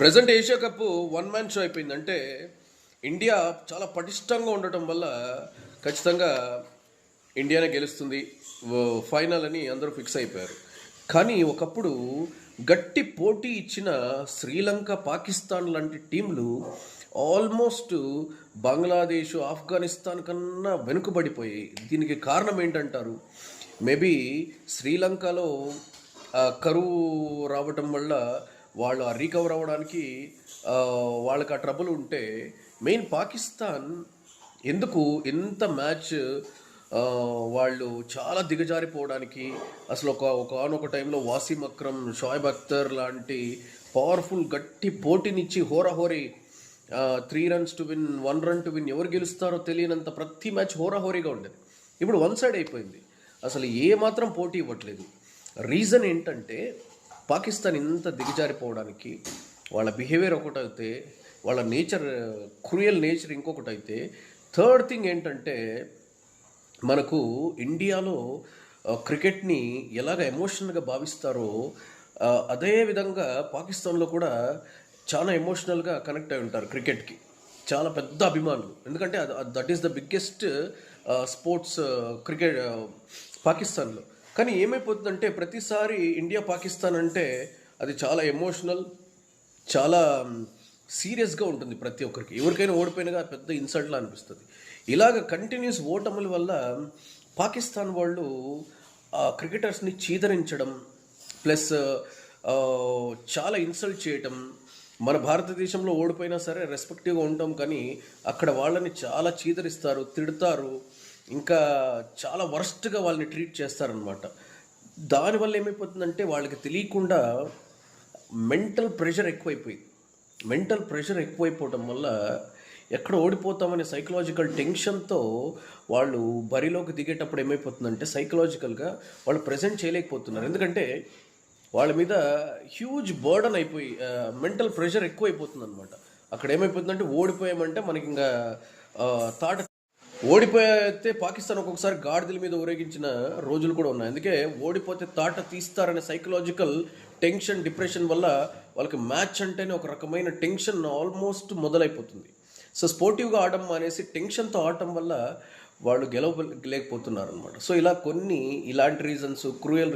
Present Asia cup one man show అయిపోయింది. అంటే India చాలా పటిష్టంగా ఉండటం వల్ల ఖచ్చితంగా ఇండియానే గెలుస్తుంది ఫైనల్ అని అందరూ ఫిక్స్ అయిపోయారు. కానీ ఒకప్పుడు గట్టి పోటీ ఇచ్చిన శ్రీలంక, పాకిస్తాన్ లాంటి టీంలు ఆల్మోస్ట్ బంగ్లాదేశ్, ఆఫ్ఘనిస్తాన్ కన్నా వెనుకబడిపోయాయి. దీనికి కారణం ఏంటంటారు? మేబీ శ్రీలంకలో కరువు రావటం వల్ల వాళ్ళు ఆ రీకవర్ అవ్వడానికి వాళ్ళకి ఆ ట్రబుల్ ఉంటే, మెయిన్ పాకిస్తాన్ ఎందుకు ఎంత మ్యాచ్ వాళ్ళు చాలా దిగజారిపోవడానికి అసలు ఒకనొక టైంలో వాసిం అక్రమ్, షోయబ్ అఖ్తర్ లాంటి పవర్ఫుల్ గట్టి పోటీనిచ్చి హోరాహోరీ 3 runs to win, 1 run to win, ఎవరు గెలుస్తారో తెలియనంత ప్రతి మ్యాచ్ హోరాహోరీగా ఉండేది. ఇప్పుడు వన్ సైడ్ అయిపోయింది, అసలు ఏ మాత్రం పోటీ ఇవ్వట్లేదు. రీజన్ ఏంటంటే పాకిస్తాన్ ఇంత దిగజారిపోవడానికి వాళ్ళ బిహేవియర్ ఒకటైతే, వాళ్ళ నేచర్, క్రూయల్ నేచర్ ఇంకొకటి అయితే, థర్డ్ థింగ్ ఏంటంటే మనకు ఇండియాలో క్రికెట్ని ఎలాగ ఎమోషనల్గా భావిస్తారో అదే విధంగా పాకిస్తాన్లో కూడా చాలా ఎమోషనల్గా కనెక్ట్ అయి ఉంటారు క్రికెట్కి. చాలా పెద్ద అభిమానులు, ఎందుకంటే that is the biggest sports cricket పాకిస్తాన్లో. కానీ ఏమైపోతుందంటే ప్రతిసారి ఇండియా పాకిస్తాన్ అంటే అది చాలా ఎమోషనల్, చాలా సీరియస్గా ఉంటుంది ప్రతి ఒక్కరికి. ఎవరికైనా ఓడిపోయినగా పెద్ద ఇన్సల్ట్లా అనిపిస్తుంది. ఇలాగ కంటిన్యూస్ ఓటముల వల్ల పాకిస్తాన్ వాళ్ళు క్రికెటర్స్ని చీదరించడం, ప్లస్ చాలా ఇన్సల్ట్ చేయటం. మన భారతదేశంలో ఓడిపోయినా సరే రెస్పెక్టివ్గా ఉంటాం, కానీ అక్కడ వాళ్ళని చాలా చీదరిస్తారు, తిడతారు, ఇంకా చాలా వర్స్ట్గా వాళ్ళని ట్రీట్ చేస్తారనమాట. దానివల్ల ఏమైపోతుందంటే వాళ్ళకి తెలియకుండా మెంటల్ ప్రెషర్ ఎక్కువైపోవటం వల్ల ఎక్కడ ఓడిపోతామనే సైకలాజికల్ టెన్షన్తో వాళ్ళు బరిలోకి దిగేటప్పుడు ఏమైపోతుందంటే సైకలాజికల్గా వాళ్ళు ప్రజెంట్ చేయలేకపోతున్నారు. ఎందుకంటే వాళ్ళ మీద హ్యూజ్ బర్డన్ అయిపోయి మెంటల్ ప్రెషర్ ఎక్కువైపోతుంది అనమాట. అక్కడ ఏమైపోతుందంటే ఓడిపోయామంటే మనకి ఇంకా ఓడిపోతే పాకిస్తాన్ ఒక్కొక్కసారి గాడిదల మీద ఊరేగించిన రోజులు కూడా ఉన్నాయి. అందుకే ఓడిపోతే తాట తీస్తారనే సైకలాజికల్ టెన్షన్, డిప్రెషన్ వల్ల వాళ్ళకి మ్యాచ్ అంటేనే ఒక రకమైన టెన్షన్ ఆల్మోస్ట్ మొదలైపోతుంది. సో స్పోర్టివ్గా ఆడడం అనేసి టెన్షన్తో ఆడటం వల్ల వాళ్ళు గెలవలేకపోతున్నారు అనమాట. సో ఇలా ఇలాంటి రీజన్స్, క్రూయల్